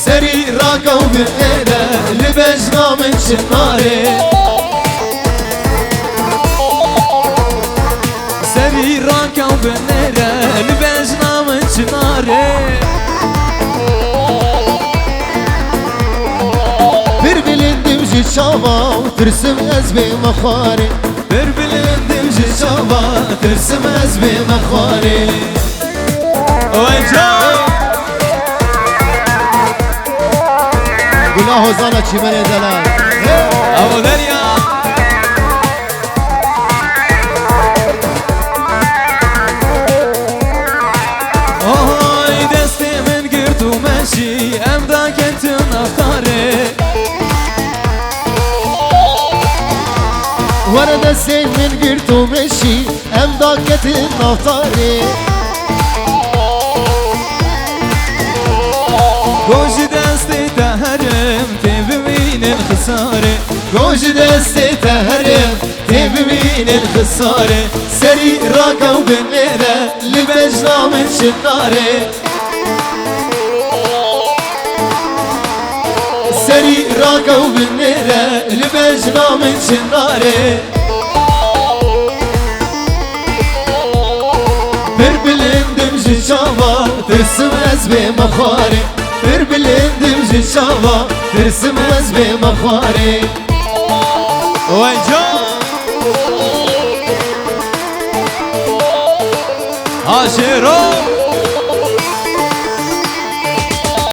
سري راكا وبنيرة لبجنا من شناري سري راكا وبنيرة لبجنا من شناري بربلن دمجي شابا وترسم أزبي مخاري بربلن دمجي شابا ترسم أزبي مخاري ويجاي قلناه زانا چی منی دلال ابو دریا آهای دستی من گرد و مشی ام دا کتن افتاره ور دستی من گرد و مشی ام دا کتن افتاره گوش دستی تهرم تی ببین الخساره گوش دستی تهرم تی ببین الخساره سری راکا و بنیره لبجنا من شناره سری راکا و بنیره لبجنا من شناره بربلندم جي شابا ترسم أزبي مخاري بربلندم جي شابا ترسم أزبي مخاري ويجا عاشرو